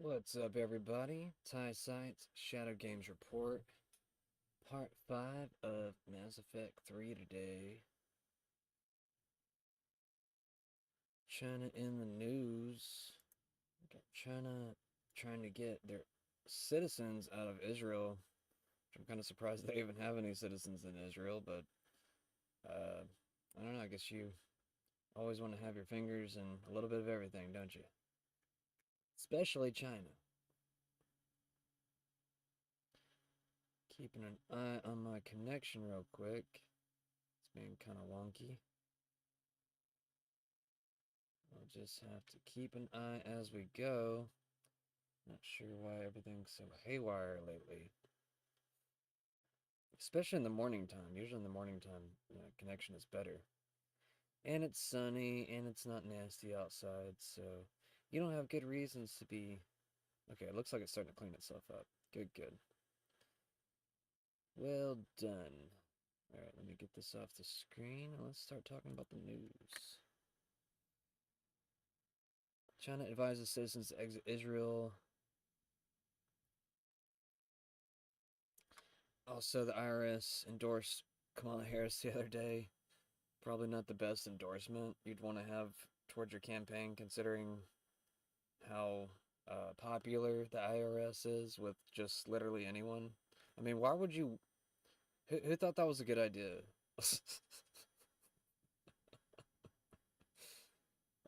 What's up, everybody? Thai Sites Shadow Games Report, Part 5 of Mass Effect 3 today. China in the news. Got China trying to get their citizens out of Israel. I'm kind of surprised they even have any citizens in Israel, but I don't know. I guess you always want to have your fingers in a little bit of everything, don't you? Especially China. Keeping an eye on my connection real quick. It's being kind of wonky. I'll just have to keep an eye as we go. Not sure why everything's so haywire lately. Especially in the morning time. Usually in the morning time, connection is better. And it's sunny, and it's not nasty outside, so you don't have good reasons to be... Okay, it looks like it's starting to clean itself up. Good, good. Well done. Alright, let me get this off the screen, and let's start talking about the news. China advises citizens to exit Israel. Also, the IRS endorsed Kamala Harris the other day. Probably not the best endorsement you'd want to have towards your campaign, considering how popular the IRS is with just literally anyone. I mean, why would you... Who thought that was a good idea?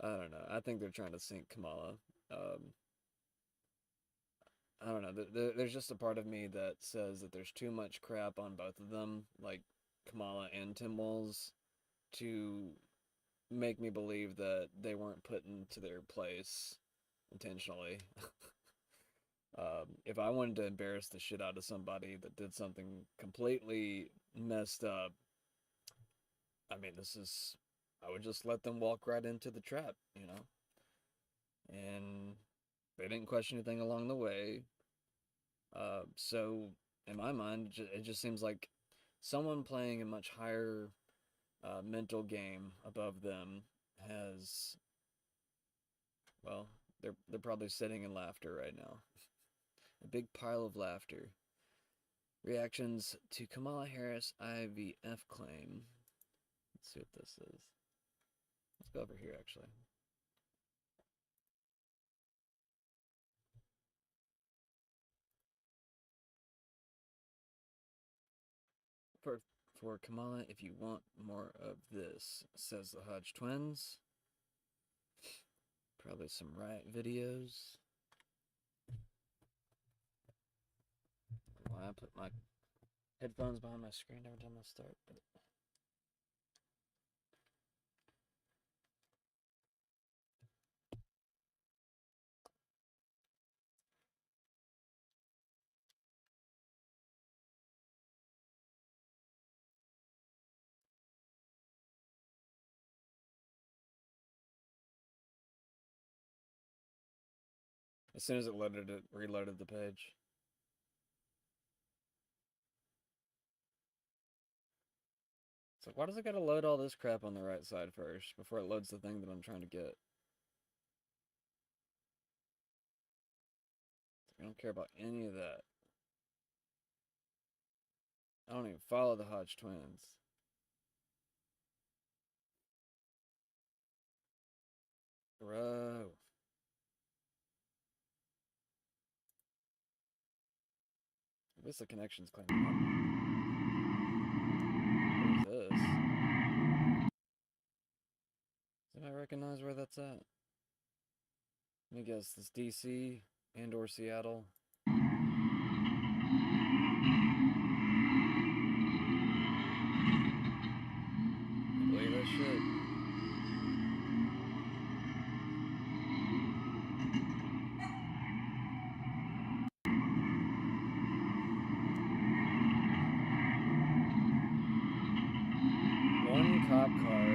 I don't know. I think they're trying to sink Kamala. I don't know. There's just a part of me that says that there's too much crap on both of them, like Kamala and Tim Walz, to make me believe that they weren't put into their place intentionally. If I wanted to embarrass the shit out of somebody that did something completely messed up, I mean, I would just let them walk right into the trap, you know? And they didn't question anything along the way. So, in my mind, it just seems like someone playing a much higher mental game above them has, well, they're probably sitting in laughter right now. A big pile of laughter. Reactions to Kamala Harris IVF claim. Let's see what this is. Let's go over here, actually. For Kamala, if you want more of this, says the Hodge twins. Probably some riot videos. Why I put my headphones behind my screen every time I start, but... As soon as it loaded, it reloaded the page. It's like, why does it gotta load all this crap on the right side first before it loads the thing that I'm trying to get? I don't care about any of that. I don't even follow the Hodge twins. Bro. At least the connection's cleaning up. What is this? Does anybody recognize where that's at? Let me guess, this DC and or Seattle. You believe that shit? One cop car.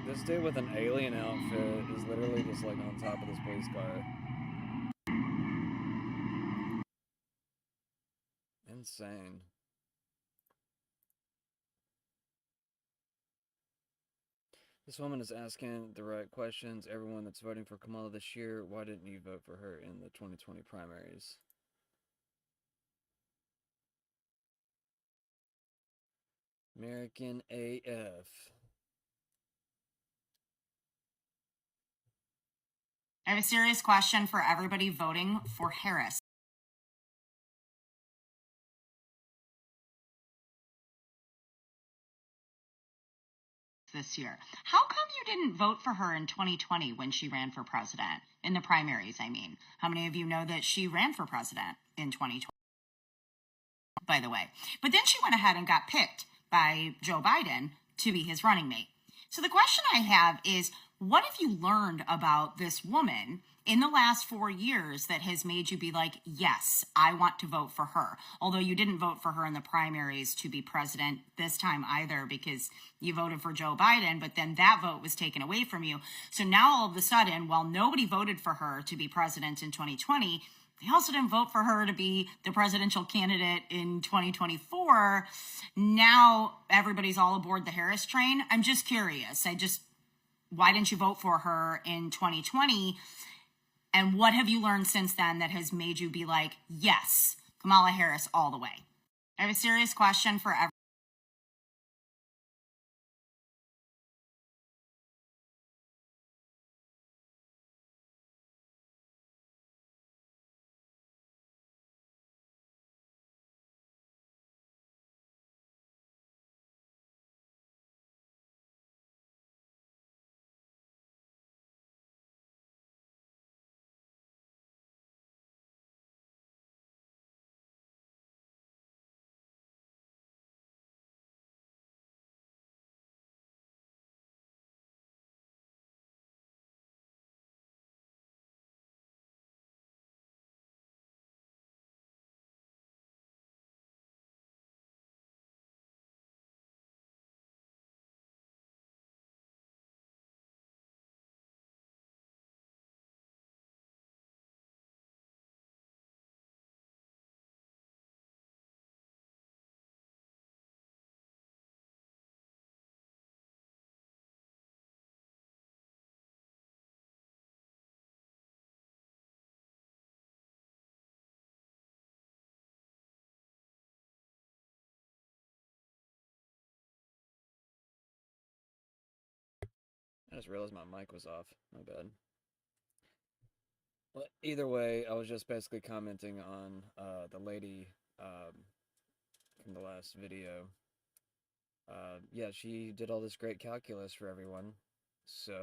This dude with an alien outfit is literally just like on top of this police car. Insane. This woman is asking the right questions. Everyone that's voting for Kamala this year, why didn't you vote for her in the 2020 primaries? American AF. I have a serious question for everybody voting for Harris this year. How come you didn't vote for her in 2020 when she ran for president? In the primaries, I mean. How many of you know that she ran for president in 2020, by the way? But then she went ahead and got picked by Joe Biden to be his running mate. So the question I have is, what have you learned about this woman in the last 4 years that has made you be like, yes, I want to vote for her? Although you didn't vote for her in the primaries to be president this time either, because you voted for Joe Biden, but then that vote was taken away from you. So now all of a sudden, while nobody voted for her to be president in 2020, they also didn't vote for her to be the presidential candidate in 2024. Now everybody's all aboard the Harris train. I'm just curious. Why didn't you vote for her in 2020? And what have you learned since then that has made you be like, yes, Kamala Harris all the way? I have a serious question for everyone. I just realized my mic was off. My bad. Well, either way, I was just basically commenting on the lady from the last video. Yeah, she did all this great calculus for everyone. So,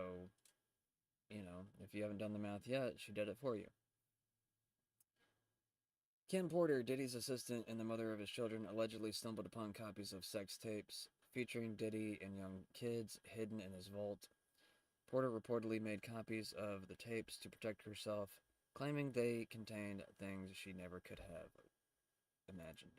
if you haven't done the math yet, she did it for you. Ken Porter, Diddy's assistant and the mother of his children, allegedly stumbled upon copies of sex tapes featuring Diddy and young kids hidden in his vault. Porter reportedly made copies of the tapes to protect herself, claiming they contained things she never could have imagined.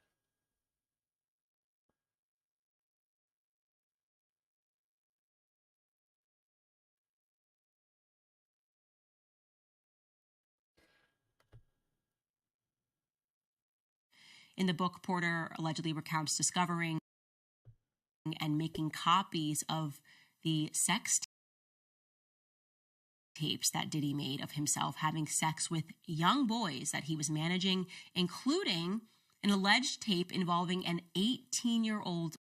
In the book, Porter allegedly recounts discovering and making copies of the sex tapes that Diddy made of himself having sex with young boys that he was managing, including an alleged tape involving an 18-year-old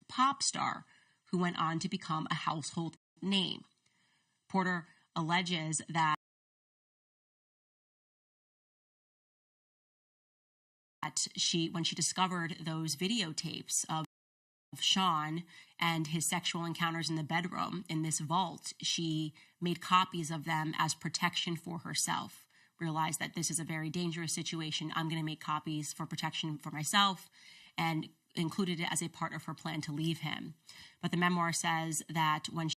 pop star who went on to become a household name. Porter alleges that when she discovered those videotapes of Sean and his sexual encounters in the bedroom in this vault, she made copies of them as protection for herself. Realized that this is a very dangerous situation. I'm going to make copies for protection for myself, and included it as a part of her plan to leave him. But the memoir says that when she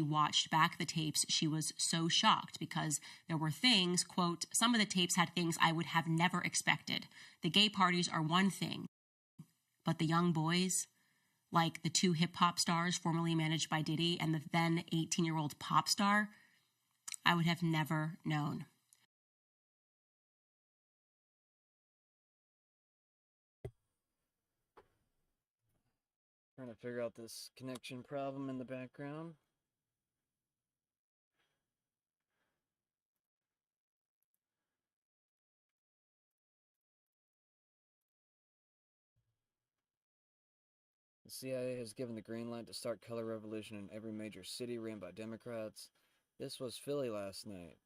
watched back the tapes, she was so shocked because there were things, quote, some of the tapes had things I would have never expected. The gay parties are one thing, but the young boys, like the two hip hop stars formerly managed by Diddy and the then 18-year-old pop star, I would have never known. Trying to figure out this connection problem in the background. The CIA has given the green light to start color revolution in every major city ran by Democrats. This was Philly last night.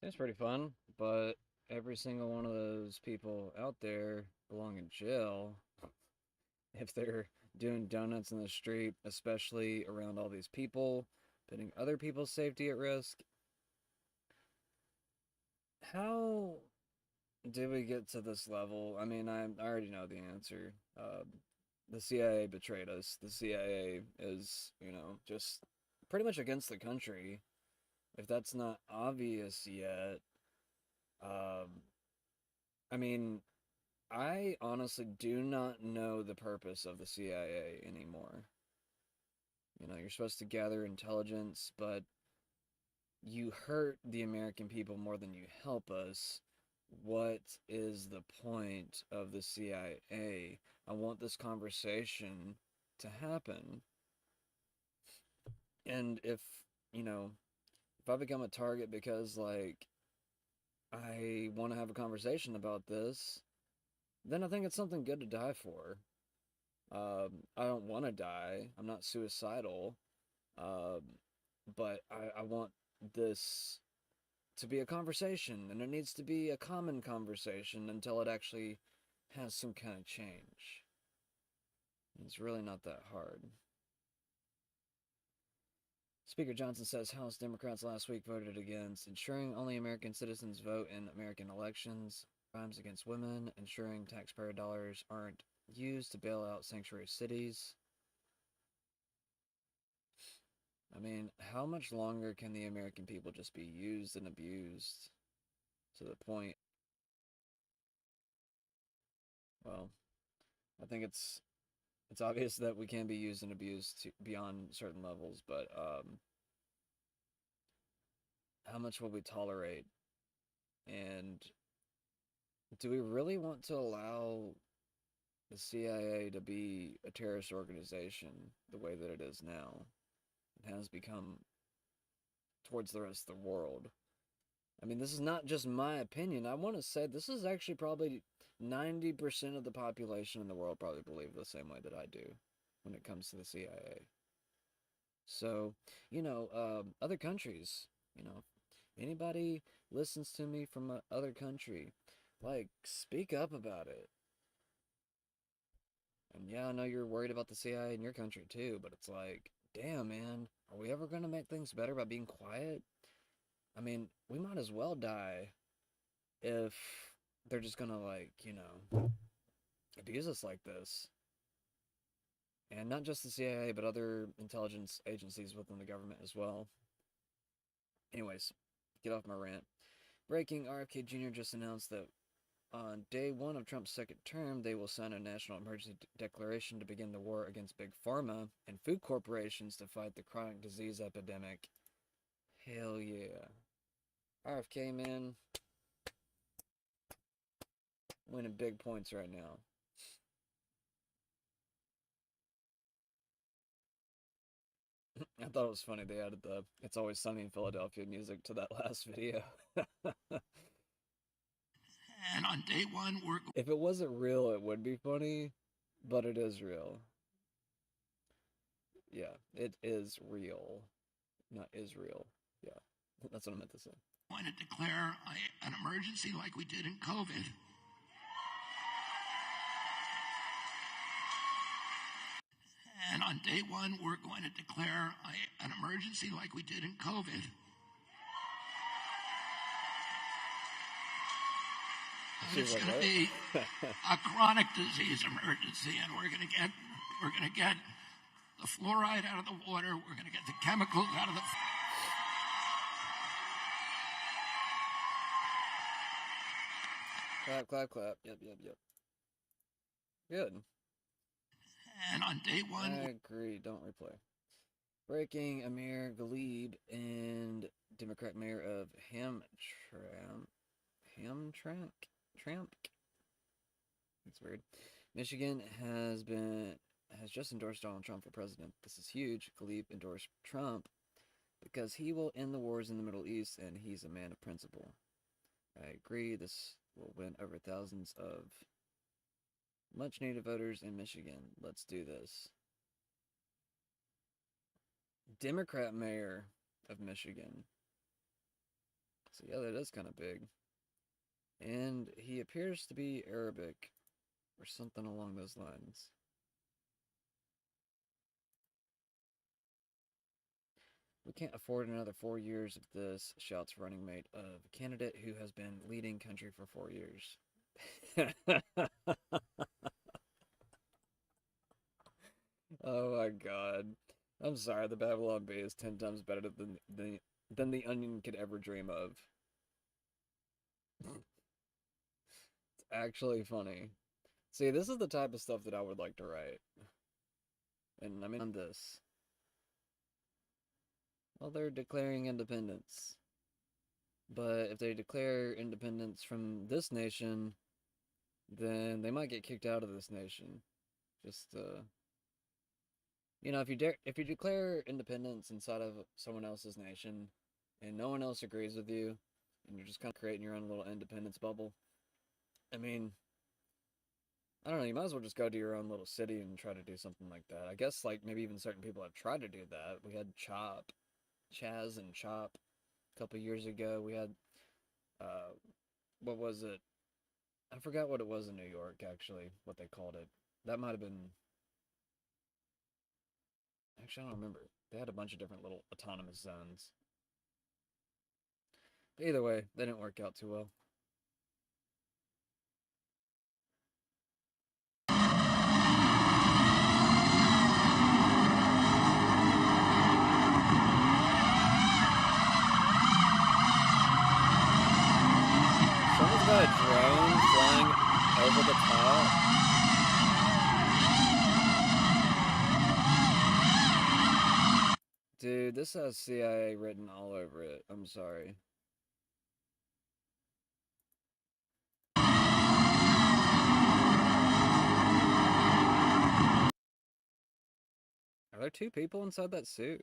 It's pretty fun, but every single one of those people out there belong in jail if they're doing donuts in the street, especially around all these people, putting other people's safety at risk. How did we get to this level? I mean, I already know the answer. The CIA betrayed us. The CIA is, just pretty much against the country. If that's not obvious yet, um, I mean, I honestly do not know the purpose of the CIA anymore. You're supposed to gather intelligence, but you hurt the American people more than you help us. What is the point of the CIA? I want this conversation to happen. And if I become a target because, like, I want to have a conversation about this, then I think it's something good to die for. I don't want to die. I'm not suicidal. Um, but I want this to be a conversation, and it needs to be a common conversation until it actually has some kind of change. It's really not that hard. Speaker Johnson says House Democrats last week voted against ensuring only American citizens vote in American elections, crimes against women, ensuring taxpayer dollars aren't used to bail out sanctuary cities. I mean, how much longer can the American people just be used and abused to the point? Well, I think it's obvious that we can be used and abused beyond certain levels, but how much will we tolerate? And do we really want to allow the CIA to be a terrorist organization the way that it is now? It has become towards the rest of the world. I mean, this is not just my opinion. I want to say this is actually probably 90% of the population in the world probably believe the same way that I do when it comes to the CIA. So, other countries, anybody listens to me from other country, like, speak up about it. And yeah, I know you're worried about the CIA in your country too, but it's like, damn, man, are we ever going to make things better by being quiet? I mean, we might as well die if they're just gonna, like, abuse us like this. And not just the CIA, but other intelligence agencies within the government as well. Anyways, get off my rant. Breaking, RFK Jr. just announced that on day one of Trump's second term, they will sign a national emergency declaration to begin the war against big pharma and food corporations to fight the chronic disease epidemic. Hell yeah. RFK, man, winning big points right now. I thought it was funny they added the "It's Always Sunny in Philadelphia" music to that last video. And on day one, if it wasn't real, it would be funny, but it is real. Yeah, it is real. Not Israel. Yeah, that's what I meant to say. going to declare an emergency like we did in COVID. And on day one, we're going to declare an emergency like we did in COVID. And it's going to be a chronic disease emergency, and we're going to get the fluoride out of the water. We're going to get the chemicals out of the. Clap, clap, clap. Yep. Good. And on day one, I agree. Don't replay. Breaking Amir Ghalib and Democrat mayor of Hamtramck. That's weird. Michigan has just endorsed Donald Trump for president. This is huge. Ghalib endorsed Trump because he will end the wars in the Middle East, and he's a man of principle. I agree. This will win over thousands of much needed voters in Michigan. Let's do this. Democrat mayor of Michigan. So yeah, that is kind of big. And he appears to be Arabic or something along those lines. We can't afford another 4 years of this, shouts running mate of a candidate who has been leading country for 4 years. Oh my god. I'm sorry, the Babylon Bee is 10 times better than the Onion could ever dream of. It's actually funny. See, this is the type of stuff that I would like to write. And I mean, on this. Well, they're declaring independence. But if they declare independence from this nation, then they might get kicked out of this nation. Just, you know, if you declare independence inside of someone else's nation, and no one else agrees with you, and you're just kind of creating your own little independence bubble, I mean, I don't know, you might as well just go to your own little city and try to do something like that. I guess, like, maybe even certain people have tried to do that. We had Chaz and Chop a couple years ago. We had, what was it? I forgot what it was in New York, actually, what they called it. That might have been... Actually, I don't remember. They had a bunch of different little autonomous zones. But either way, they didn't work out too well. Someone's got a drone flying over the top. Dude, this has CIA written all over it. I'm sorry. Are there 2 people inside that suit?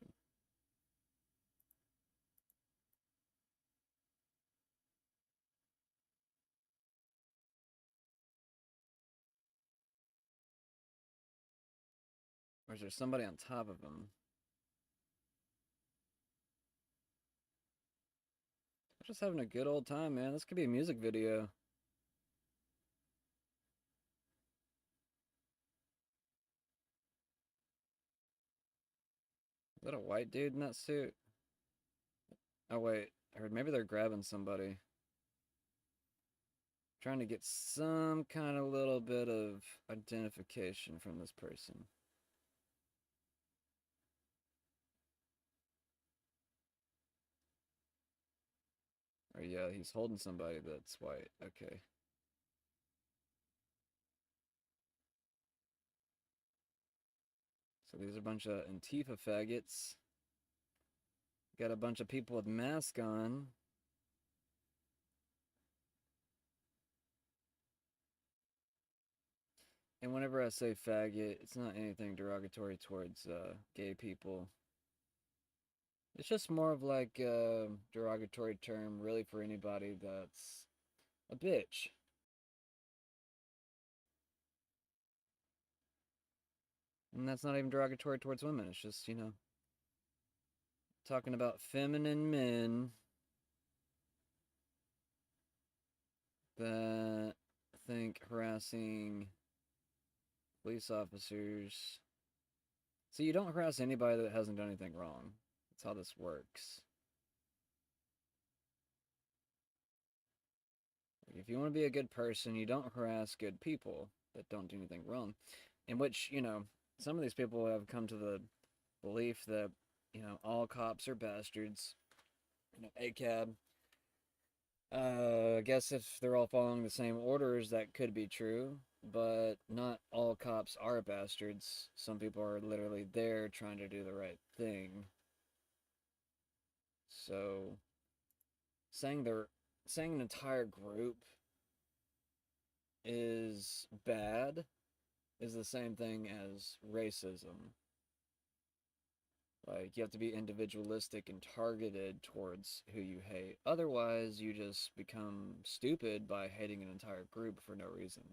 Or is there somebody on top of him? I'm just having a good old time, man. This could be a music video. Is that a white dude in that suit? Oh, wait. Or maybe they're grabbing somebody. Trying to get some kind of little bit of identification from this person. Oh, yeah, he's holding somebody that's white. Okay. So these are a bunch of Antifa faggots. Got a bunch of people with masks on. And whenever I say faggot, it's not anything derogatory towards gay people. It's just more of like a derogatory term, really, for anybody that's a bitch. And that's not even derogatory towards women. It's just, talking about feminine men that think harassing police officers. See, you don't harass anybody that hasn't done anything wrong. That's how this works. If you want to be a good person, you don't harass good people that don't do anything wrong. In which, some of these people have come to the belief that, all cops are bastards. ACAB. I guess if they're all following the same orders, that could be true, but not all cops are bastards. Some people are literally there trying to do the right thing. So, saying an entire group is bad is the same thing as racism. Like, you have to be individualistic and targeted towards who you hate. Otherwise, you just become stupid by hating an entire group for no reason.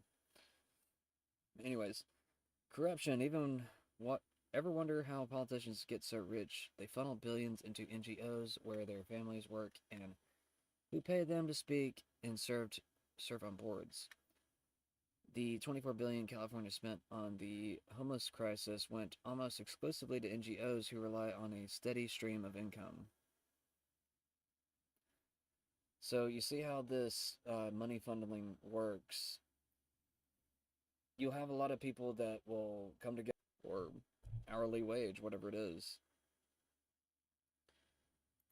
Anyways, corruption, ever wonder how politicians get so rich? They funnel billions into NGOs where their families work and who pay them to speak and serve on boards. The $24 billion California spent on the homeless crisis went almost exclusively to NGOs who rely on a steady stream of income. So you see how this money funneling works. You'll have a lot of people that will come together for hourly wage, whatever it is.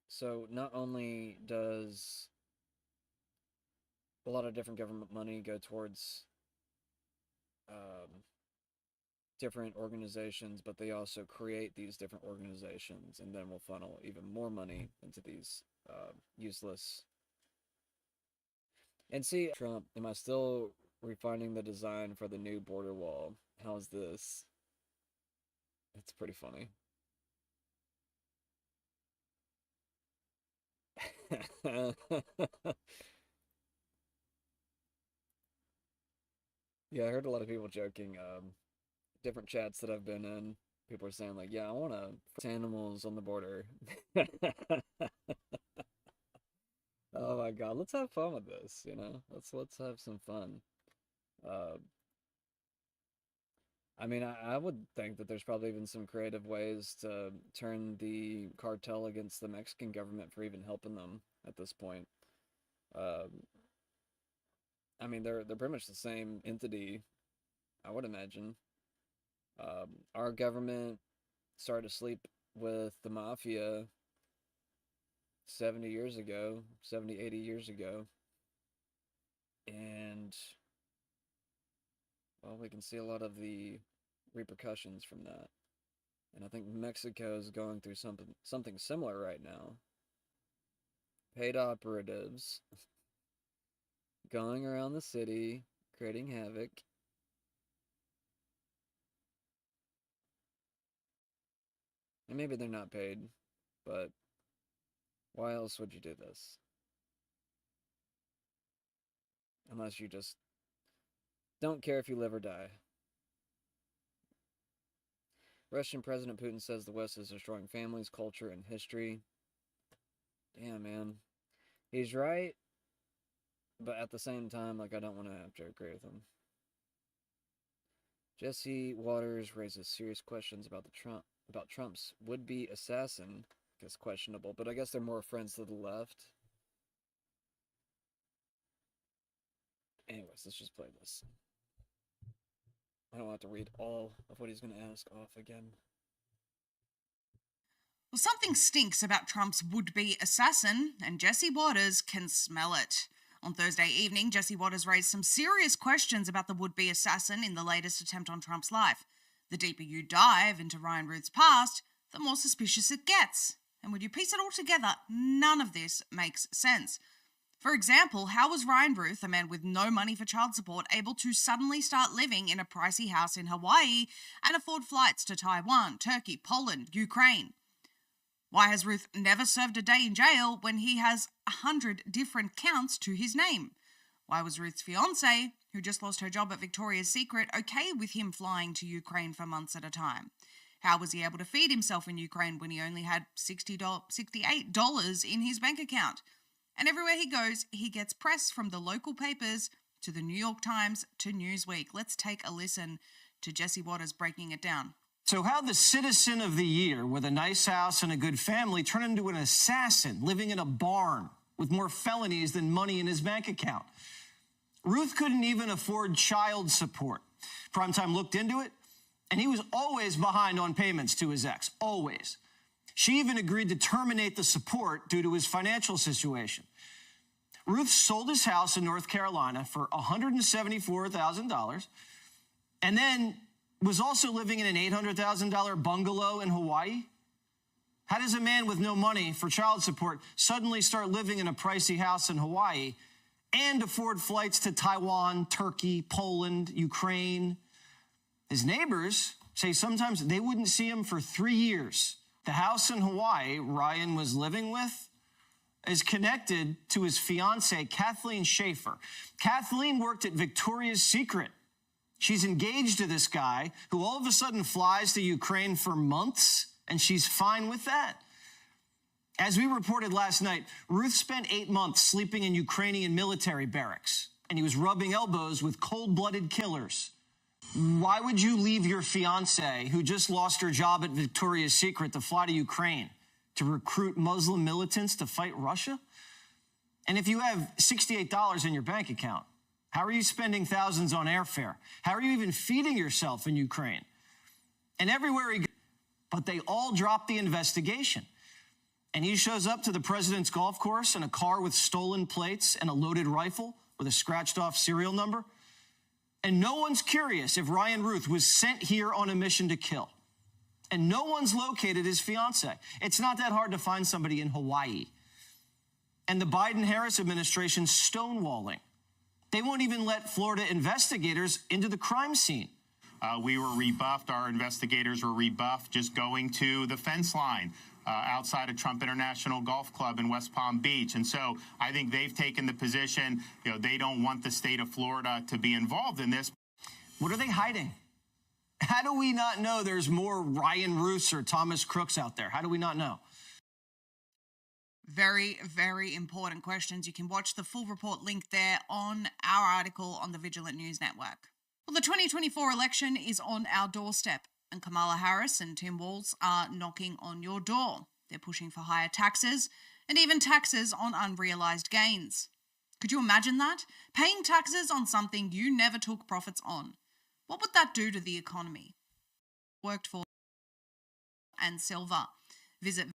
So not only does a lot of different government money go towards different organizations, but they also create these different organizations and then will funnel even more money into these useless. And see, Trump, am I still refining the design for the new border wall? How's this? It's pretty funny. Yeah, I heard a lot of people joking. Different chats that I've been in, people are saying like, "Yeah, I want to animals on the border." Oh my God, let's have fun with this. Let's have some fun. Uh, I mean, I would think that there's probably even some creative ways to turn the cartel against the Mexican government for even helping them at this point. Um, I mean, they're pretty much the same entity, I would imagine. Our government started to sleep with the mafia 70 years ago, 70, 80 years ago. And, well, we can see a lot of the repercussions from that. And I think Mexico is going through something similar right now. Paid operatives going around the city, creating havoc. And maybe they're not paid, but why else would you do this? Unless you just don't care if you live or die. Russian President Putin says the West is destroying families, culture, and history. Damn, man. He's right, but at the same time, like, I don't want to have to agree with him. Jesse Waters raises serious questions about Trump's would-be assassin. I guess questionable, but I guess they're more friends to the left. Anyways, let's just play this. I don't have to read all of what he's going to ask off again. Well, something stinks about Trump's would-be assassin, and Jesse Waters can smell it. On Thursday evening, Jesse Waters raised some serious questions about the would-be assassin in the latest attempt on Trump's life. The deeper you dive into Ryan Ruth's past, the more suspicious it gets. And when you piece it all together, none of this makes sense. For example, how was Ryan Ruth, a man with no money for child support, able to suddenly start living in a pricey house in Hawaii and afford flights to Taiwan, Turkey, Poland, Ukraine? Why has Ruth never served a day in jail when he has 100 different counts to his name? Why was Ruth's fiancée, who just lost her job at Victoria's Secret, okay with him flying to Ukraine for months at a time? How was he able to feed himself in Ukraine when he only had $68 in his bank account? And everywhere he goes, he gets press from the local papers to the New York Times to Newsweek. Let's take a listen to Jesse Waters breaking it down. So how the citizen of the year with a nice house and a good family turned into an assassin living in a barn with more felonies than money in his bank account? Ruth couldn't even afford child support. Primetime looked into it, and he was always behind on payments to his ex, always. She even agreed to terminate the support due to his financial situation. Ruth sold his house in North Carolina for $174,000 and then was also living in an $800,000 bungalow in Hawaii. How does a man with no money for child support suddenly start living in a pricey house in Hawaii and afford flights to Taiwan, Turkey, Poland, Ukraine? His neighbors say sometimes they wouldn't see him for 3 years. The house in Hawaii Ryan was living with is connected to his fiancée, Kathleen Schaefer. Kathleen worked at Victoria's Secret. She's engaged to this guy who all of a sudden flies to Ukraine for months, and she's fine with that. As we reported last night, Ruth spent 8 months sleeping in Ukrainian military barracks, and he was rubbing elbows with cold-blooded killers. Why would you leave your fiancée, who just lost her job at Victoria's Secret, to fly to Ukraine to recruit Muslim militants to fight Russia? And if you have $68 in your bank account, how are you spending thousands on airfare? How are you even feeding yourself in Ukraine? And everywhere he goes, but they all drop the investigation. And he shows up to the president's golf course in a car with stolen plates and a loaded rifle with a scratched-off serial number. And no one's curious if Ryan Ruth was sent here on a mission to kill. And no one's located his fiancée. It's not that hard to find somebody in Hawaii. And the Biden-Harris administration's stonewalling. They won't even let Florida investigators into the crime scene. We were rebuffed. Our investigators were rebuffed just going to the fence line outside of Trump International Golf Club in West Palm Beach. And so I think they've taken the position, they don't want the state of Florida to be involved in this. What are they hiding? How do we not know there's more Ryan Ruths or Thomas Crooks out there? How do we not know? Very, very important questions. You can watch the full report link there on our article on the Vigilant News Network. Well, the 2024 election is on our doorstep, and Kamala Harris and Tim Walz are knocking on your door. They're pushing for higher taxes and even taxes on unrealized gains. Could you imagine that? Paying taxes on something you never took profits on. What would that do to the economy? Worked for and Silver. Visit.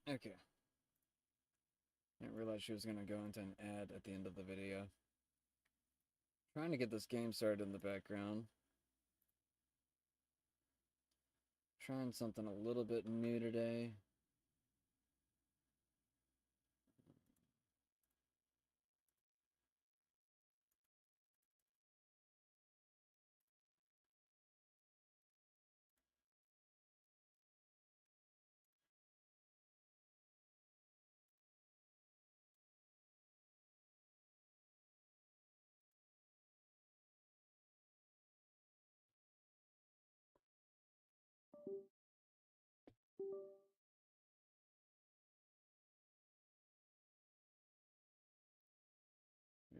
Okay. Didn't realize she was going to go into an ad at the end of the video. Trying to get this game started in the background. Trying something a little bit new today.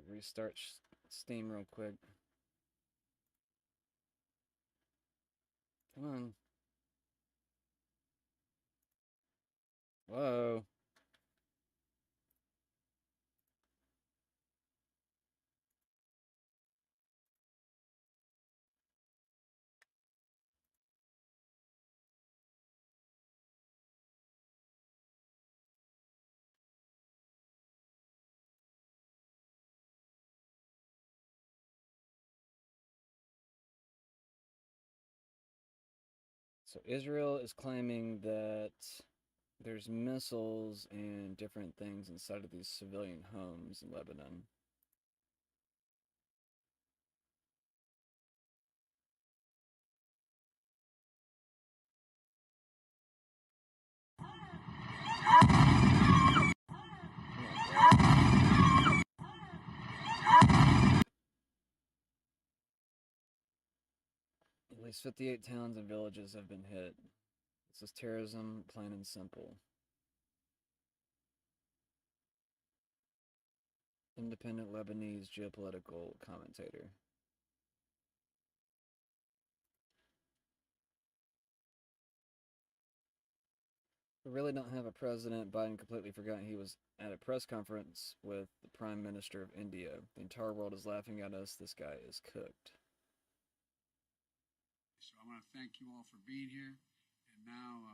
Restart Steam real quick. Come on. Whoa. So Israel is claiming that there's missiles and different things inside of these civilian homes in Lebanon. At least 58 towns and villages have been hit. This is terrorism, plain and simple. Independent Lebanese geopolitical commentator. We really don't have a president. Biden completely forgot he was at a press conference with the Prime Minister of India. The entire world is laughing at us. This guy is cooked. So I want to thank you all for being here. And now,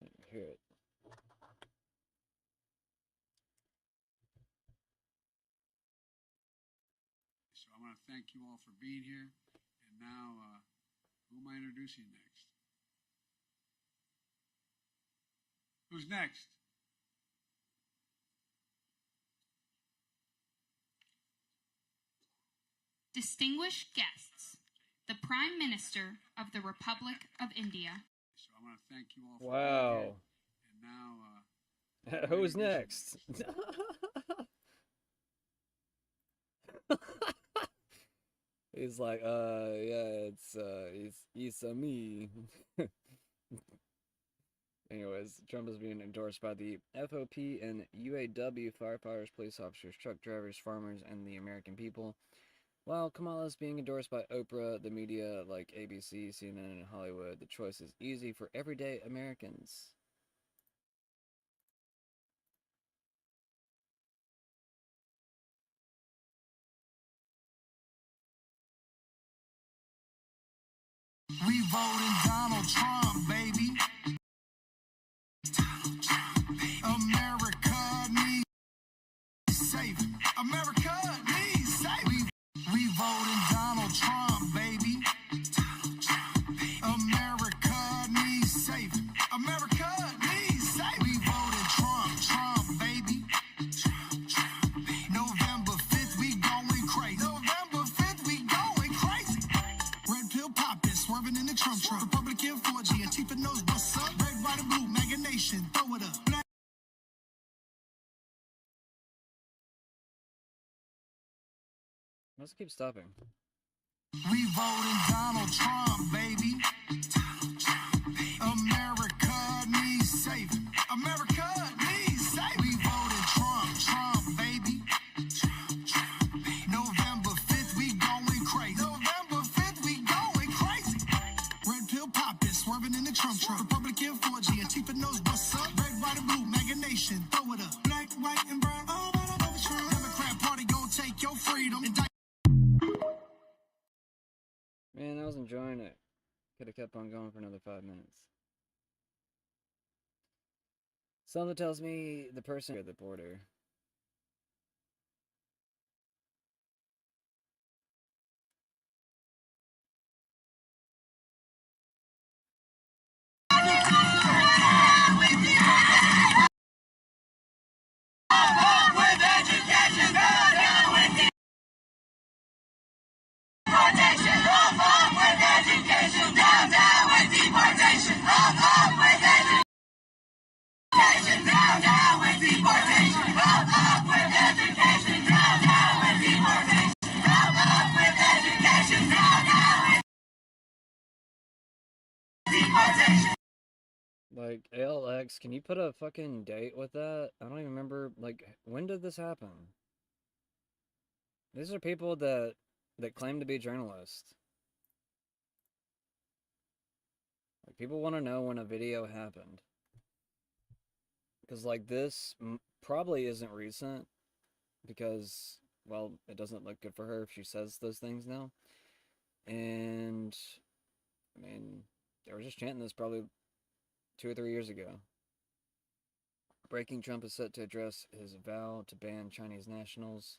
I didn't hear it. So I want to thank you all for being here. And now, who am I introducing next? Who's next? Distinguished guests, the Prime Minister of the Republic of India. So I want to thank you all for Wow. being here. And now, Who's next? He's like, yeah, it's me. Anyways, Trump is being endorsed by the FOP and UAW, firefighters, police officers, truck drivers, farmers, and the American people. While Kamala is being endorsed by Oprah, the media like ABC, CNN, and Hollywood, the choice is easy for everyday Americans. We voting Donald Trump, baby. Donald Trump, baby. America needs saving. America needs saving. We voting Donald Trump, baby. Donald Trump, baby. America needs saving. America needs saving. We voting Trump, baby. Trump, baby. November 5th, we going crazy. November 5th, we going crazy. Red pill poppin', swerving in the Trump. Republican 4G, Antifa knows what's up. Red, white, and blue, MAGA Nation, throw it up. Black. Let's keep stopping. We voting Donald Trump, baby. Donald Trump, baby. America needs saving. America needs saving. We voting Trump, baby. Trump, baby. November 5th, we going crazy. November 5th, we going crazy. Red pill poppin', swerving in the Trump. Republican 4G, Antifa knows what's up. Red, white, and blue, MAGA Nation, throw it up. Black, white, and brown, all over Trump. Democrat Party gon' take your freedom. Man, I was enjoying it. Could have kept on going for another 5 minutes. Something tells me the person at the border. Like, ALX, can you put a fucking date with that? I don't even remember, like, when did this happen? These are people that claim to be journalists. Like, people want to know when a video happened. Because, like, this probably isn't recent. Because, well, it doesn't look good for her if she says those things now. And, I mean, they were just chanting this probably 2 or 3 years ago. Breaking Trump is set to address his vow to ban Chinese nationals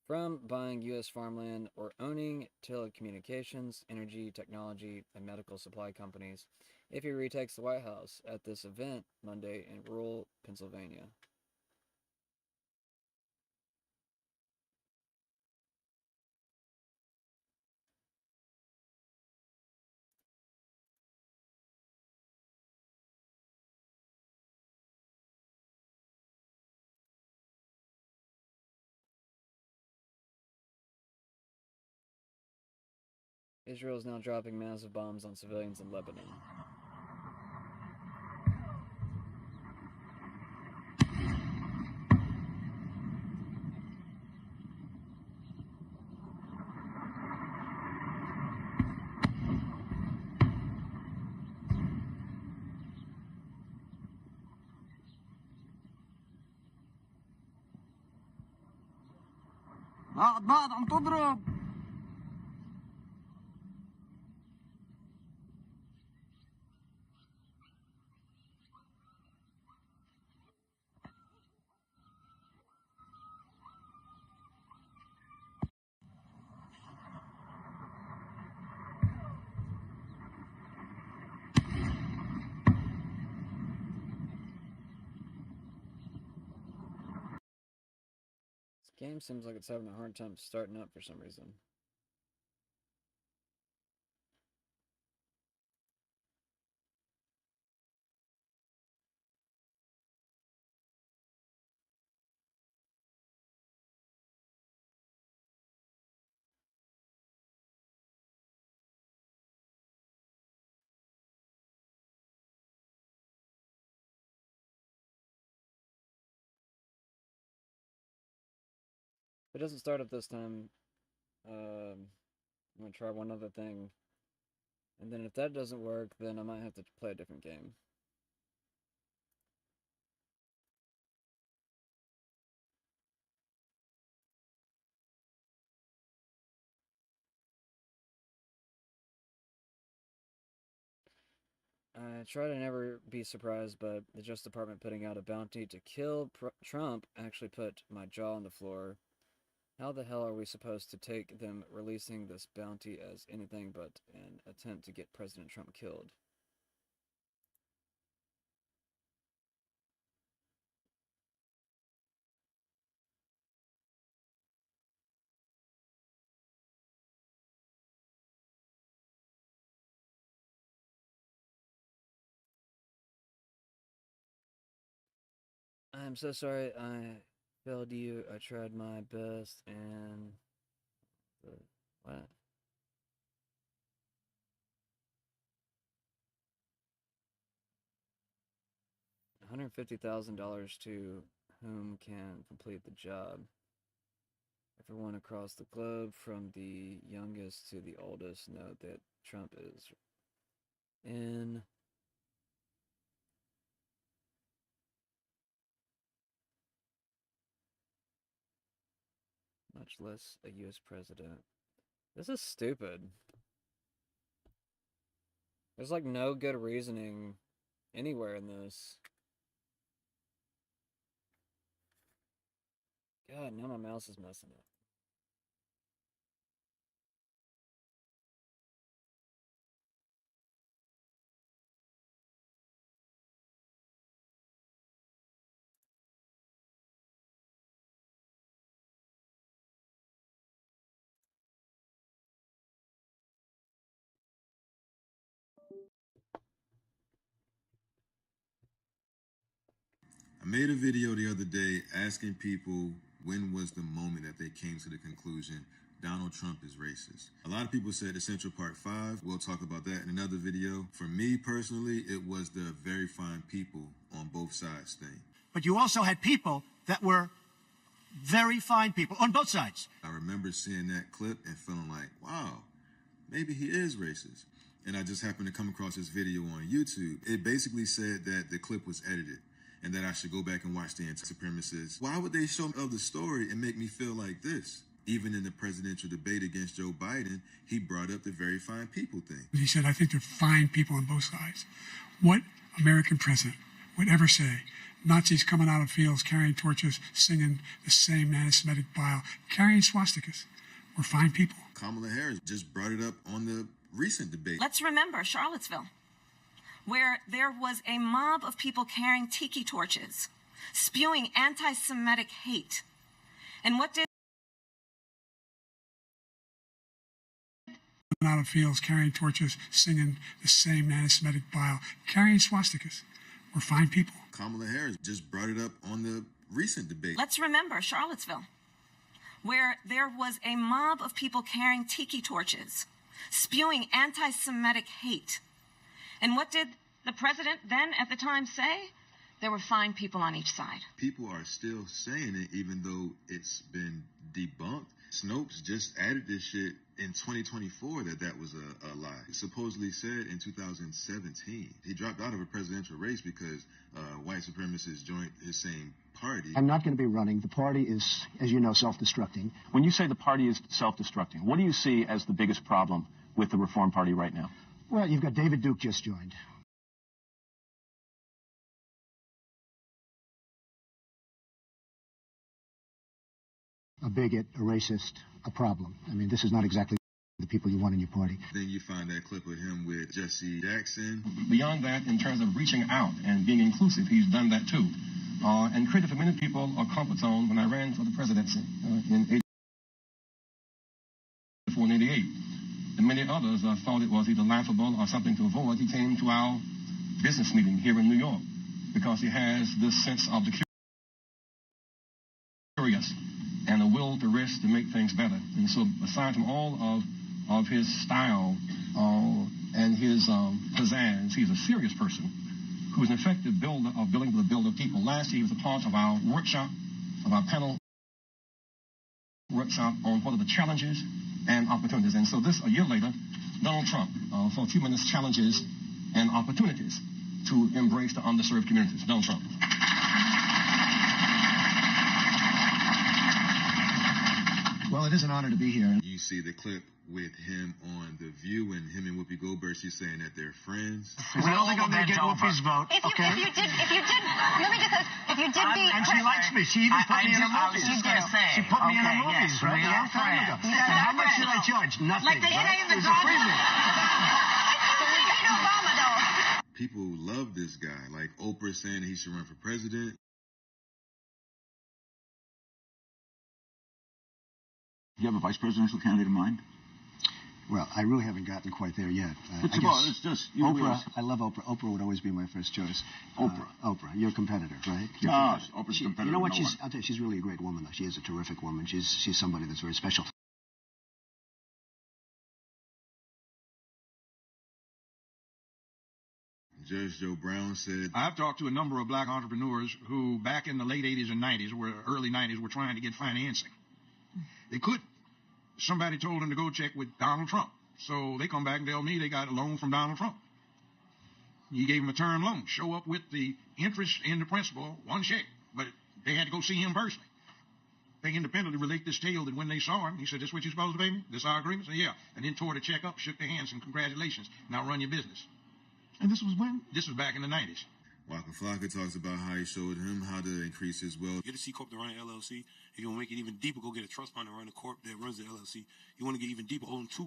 from buying U.S. farmland or owning telecommunications, energy, technology, and medical supply companies if he retakes the White House at this event Monday in rural Pennsylvania. Israel is now dropping massive bombs on civilians in Lebanon. بعض عم تضرب. This game seems like it's having a hard time starting up for some reason. If it doesn't start up this time, I'm going to try one other thing. And then if that doesn't work, then I might have to play a different game. I try to never be surprised, but the Justice Department putting out a bounty to kill Trump actually put my jaw on the floor. How the hell are we supposed to take them releasing this bounty as anything but an attempt to get President Trump killed? I'm so sorry I failed you. I tried my best and... What? $150,000 to whom can complete the job. Everyone across the globe, from the youngest to the oldest, know that Trump is in. Much less a U.S. president. This is stupid. There's like no good reasoning anywhere in this. God, now my mouse is messing up. I made a video the other day asking people when was the moment that they came to the conclusion Donald Trump is racist. A lot of people said Essential Part 5. We'll talk about that in another video. For me personally, it was the very fine people on both sides thing. But you also had people that were very fine people on both sides. I remember seeing that clip and feeling like, wow, maybe he is racist. And I just happened to come across this video on YouTube. It basically said that the clip was edited and that I should go back and watch the anti-supremacists. Why would they show me the story and make me feel like this? Even in the presidential debate against Joe Biden, he brought up the very fine people thing. He said, I think they're fine people on both sides. What American president would ever say, Nazis coming out of fields, carrying torches, singing the same anti-Semitic bile, carrying swastikas, were fine people? Kamala Harris just brought it up on the recent debate. Let's remember Charlottesville. where there was a mob of people carrying tiki torches, spewing anti-Semitic hate. And what did out of fields carrying torches, singing the same anti-Semitic bile, carrying swastikas. We're fine people. Kamala Harris just brought it up on the recent debate. Let's remember Charlottesville, where there was a mob of people carrying tiki torches, spewing anti-Semitic hate. And what did the president then at the time say? There were fine people on each side. People are still saying it even though it's been debunked. Snopes just added this shit in 2024 that was a lie. He supposedly said in 2017. He dropped out of a presidential race because white supremacists joined his same party. I'm not going to be running. The party is, as you know, self-destructing. When you say the party is self-destructing, what do you see as the biggest problem with the Reform Party right now? Well, you've got David Duke just joined. A bigot, a racist, a problem. I mean, this is not exactly the people you want in your party. Then you find that clip of him with Jesse Jackson. Beyond that, in terms of reaching out and being inclusive, he's done that too. And created for many people a comfort zone when I ran for the presidency in 84 and 88. And many others thought it was either laughable or something to avoid. He came to our business meeting here in New York because he has this sense of the curious and a will to risk to make things better. And so aside from all of his style and his pizzazz, he's a serious person who's an effective builder of building the builder of people. Last year, he was a part of our workshop, of our panel workshop on what are the challenges and opportunities. And so this, a year later, Donald Trump, for a few minutes, challenges and opportunities to embrace the underserved communities. Donald Trump. Well, it is an honor to be here. You see the clip with him on The View and him and Whoopi Goldberg. She's saying that they're friends. We're only going to get Whoopi's vote. If you did, let me just say, if you did beat and she likes me. She even put me in her movies. I was just going to say. She put me in her Okay, movies, yes, right? we A are long time ago. friends. And how much did I charge? Nothing. Like they say right? in the It was a free meal. Obama, though. People love this guy. Like Oprah saying that he should run for president. Do you have a vice presidential candidate in mind? Well, I really haven't gotten quite there yet. It's I guess it's just Oprah. I love Oprah. Oprah would always be my first choice. Oprah, your competitor, right? Oprah's competitor. You know what? No I'll tell you, she's really a great woman. Though. She is a terrific woman. She's somebody that's very special. Judge Joe Brown said, I've talked to a number of black entrepreneurs who back in the late 80s and 90s, early 90s, were trying to get financing. They couldn't. Somebody told them to go check with Donald Trump. So they come back and tell me they got a loan from Donald Trump. He gave them a term loan. Show up with the interest and the principal, one check. But they had to go see him personally. They independently relate this tale that when they saw him, he said, this is what you're supposed to pay me? This our agreement? I said, yeah. And then tore the check up, shook their hands, and congratulations. Now run your business. And this was when? This was back in the 90s. Waka Flocka talks about how he showed him how to increase his wealth. Get a C Corp to run an LLC. If you want to make it even deeper, go get a trust fund to run a corp that runs the LLC. You want to get even deeper, own two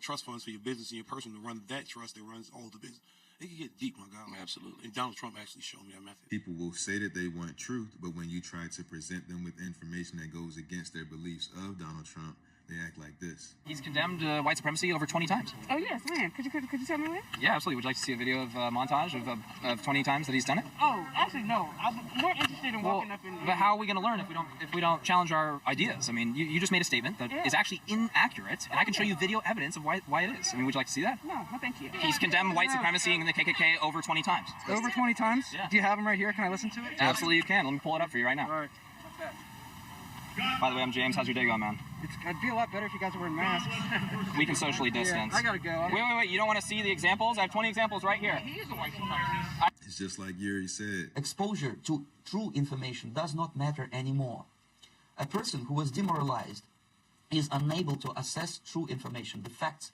trust funds for your business and your person to run that trust that runs all the business. It can get deep, my God. Absolutely. And Donald Trump actually showed me that method. People will say that they want truth, but when you try to present them with information that goes against their beliefs of Donald Trump, they act like this. He's condemned white supremacy over 20 times. Oh, yes, when? Could you tell me when? Yeah, absolutely. Would you like to see a video of montage of 20 times that he's done it? Oh, actually, no. I'm more interested in walking up in... But how are we going to learn if we don't challenge our ideas? I mean, you just made a statement that is actually inaccurate, and I can show you video evidence of why it is. I mean, would you like to see that? No, thank you. He's condemned white supremacy and the KKK over 20 times. Over 20 times? Yeah. Do you have him right here? Can I listen to it? Absolutely, you can. Let me pull it up for you right now. All right. By the way, I'm James. How's your day going, man? I'd be a lot better if you guys were wearing masks. We can socially distance. Yeah, I gotta go. Wait. You don't want to see the examples? I have 20 examples right here. He is a white supremacist. It's just like Yuri said. Exposure to true information does not matter anymore. A person who was demoralized is unable to assess true information. The facts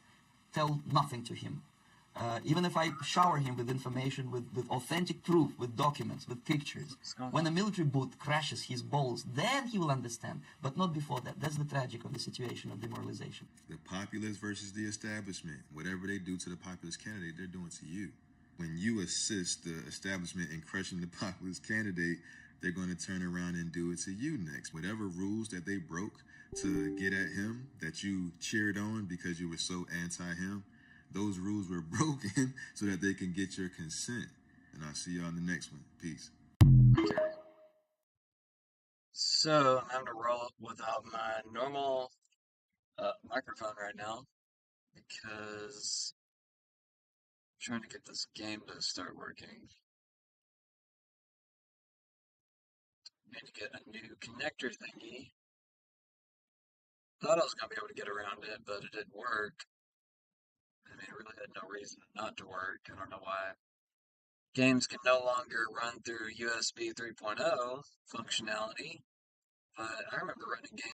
tell nothing to him. Even if I shower him with information, with authentic proof, with documents, with pictures, when a military boot crashes his balls, then he will understand, but not before that. That's the tragic of the situation of demoralization. The populace versus the establishment. Whatever they do to the populist candidate, they're doing to you. when you assist the establishment in crushing the populist candidate, they're going to turn around and do it to you next. Whatever rules that they broke to get at him, that you cheered on because you were so anti-him, those rules were broken so that they can get your consent. And I'll see y'all in the next one. Peace. So I'm having to roll up without my normal microphone right now because I'm trying to get this game to start working. Need to get a new connector thingy. Thought I was gonna be able to get around it, but it didn't work. I mean, it really had no reason not to work. I don't know why. Games can no longer run through USB 3.0 functionality, but I remember running games